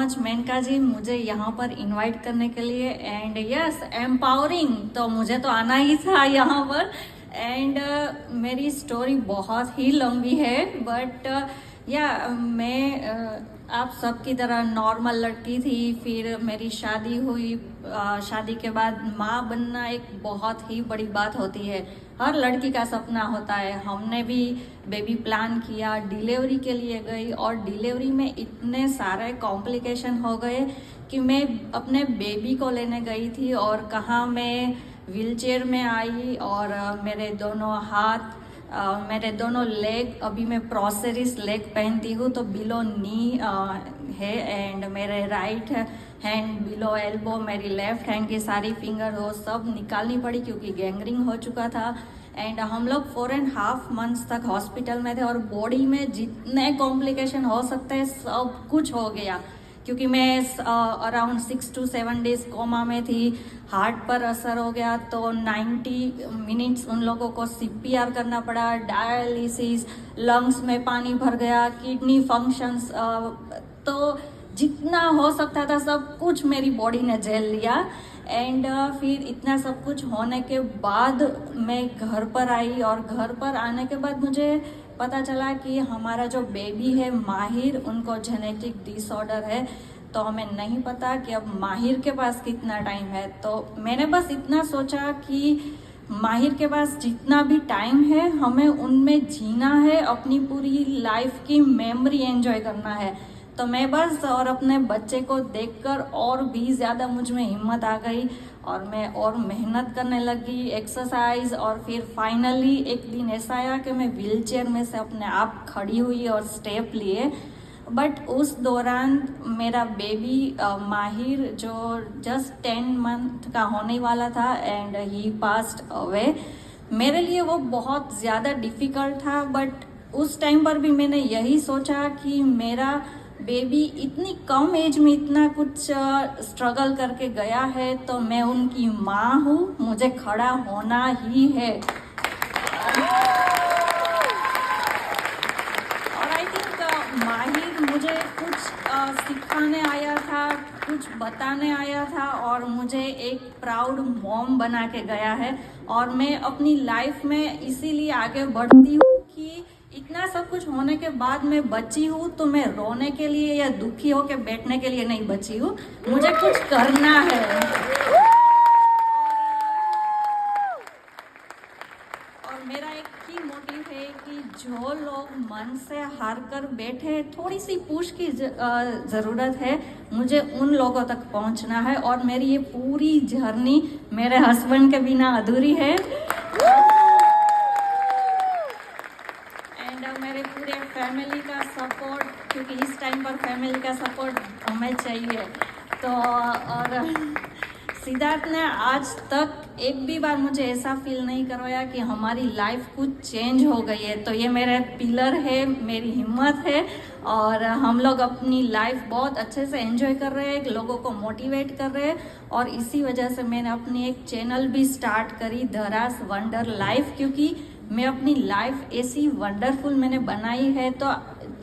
Much Maneka जी मुझे यहाँ पर इनवाइट करने के लिए एंड यस एम्पावरिंग तो मुझे तो आना ही था यहाँ पर एंड मेरी स्टोरी बहुत ही लंबी है बट या मैं आप सबकी तरह नॉर्मल लड़की थी फिर मेरी शादी हुई शादी के बाद माँ बनना एक बहुत ही बड़ी बात होती है हर लड़की का सपना होता है हमने भी बेबी प्लान किया डिलीवरी के लिए गई और डिलीवरी में इतने सारे कॉम्प्लिकेशन हो गए कि मैं अपने बेबी को लेने गई थी और कहाँ मैं व्हीलचेयर में आई और मेरे दोनों हाथ मेरे दोनों लेग अभी मैं प्रोसेरिस लेग पहनती हूँ तो बिलो नी है एंड मेरे राइट हैंड बिलो एल्बो मेरी लेफ्ट हैंड की सारी फिंगर हो सब निकालनी पड़ी क्योंकि गैंग्रीन हो चुका था एंड हम लोग 4.5 मंथ्स तक हॉस्पिटल में थे और बॉडी में जितने कॉम्प्लिकेशन हो सकते हैं सब कुछ हो गया क्योंकि मैं अराउंड 6 to 7 डेज कोमा में थी हार्ट पर असर हो गया तो 90 मिनट्स उन लोगों को CPR करना पड़ा डायलिसिस लंग्स में पानी भर गया किडनी फंक्शंस तो जितना हो सकता था सब कुछ मेरी बॉडी ने झेल लिया एंड फिर इतना सब कुछ होने के बाद मैं घर पर आई और घर पर आने के बाद मुझे पता चला कि हमारा जो बेबी है माहिर उनको जेनेटिक डिसऑर्डर है तो हमें नहीं पता कि अब माहिर के पास कितना टाइम है तो मैंने बस इतना सोचा कि माहिर के पास जितना भी टाइम है हमें उनमें जीना है अपनी पूरी लाइफ की मेमोरी एंजॉय करना है तो मैं बस और अपने बच्चे को देखकर और भी ज़्यादा मुझ में हिम्मत आ गई और मैं और मेहनत करने लगी एक्सरसाइज और फिर फाइनली एक दिन ऐसा आया कि मैं व्हीलचेयर में से अपने आप खड़ी हुई और स्टेप लिए बट उस दौरान मेरा बेबी माहिर जो जस्ट 10 मंथ का होने वाला था एंड ही पास्ड अवे मेरे लिए वो बहुत ज़्यादा डिफ़िकल्ट था बट उस टाइम पर भी मैंने यही सोचा कि मेरा बेबी इतनी कम एज में इतना कुछ स्ट्रगल करके गया है तो मैं उनकी माँ हूँ मुझे खड़ा होना ही है और आई थिंक माहिर मुझे कुछ सिखाने आया था कुछ बताने आया था और मुझे एक प्राउड मॉम बना के गया है और मैं अपनी लाइफ में इसीलिए आगे बढ़ती हूँ कि इतना सब कुछ होने के बाद मैं बची हूँ तो मैं रोने के लिए या दुखी होकर बैठने के लिए नहीं बची हूँ मुझे कुछ करना है और मेरा एक ही मोटिव है कि जो लोग मन से हार कर बैठे थोड़ी सी पुश की ज़रूरत है मुझे उन लोगों तक पहुँचना है और मेरी ये पूरी जर्नी मेरे हस्बैंड के बिना अधूरी है मेरे पूरे फैमिली का सपोर्ट क्योंकि इस टाइम पर फैमिली का सपोर्ट हमें चाहिए तो और सिद्धार्थ ने आज तक एक भी बार मुझे ऐसा फील नहीं करवाया कि हमारी लाइफ कुछ चेंज हो गई है तो ये मेरे पिलर है मेरी हिम्मत है और हम लोग अपनी लाइफ बहुत अच्छे से एंजॉय कर रहे हैं लोगों को मोटिवेट कर रहे हैं और इसी वजह से मैंने अपनी एक चैनल भी स्टार्ट करी धरास वंडर लाइफ क्योंकि मैं अपनी लाइफ ऐसी वंडरफुल मैंने बनाई है तो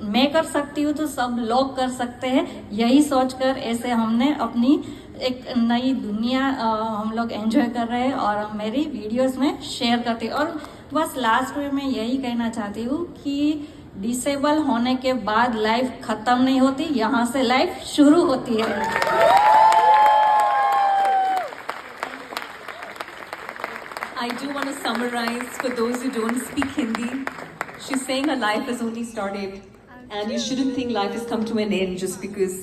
मैं कर सकती हूँ तो सब लोग कर सकते हैं यही सोचकर ऐसे हमने अपनी एक नई दुनिया हम लोग एंजॉय कर रहे हैं और मेरी वीडियोस में शेयर करती हूँ और बस लास्ट में मैं यही कहना चाहती हूँ कि डिसेबल होने के बाद लाइफ ख़त्म नहीं होती यहाँ से लाइफ शुरू होती है I do want to summarize for those who don't speak Hindi. She's saying her life has only started and you shouldn't think life has come to an end just because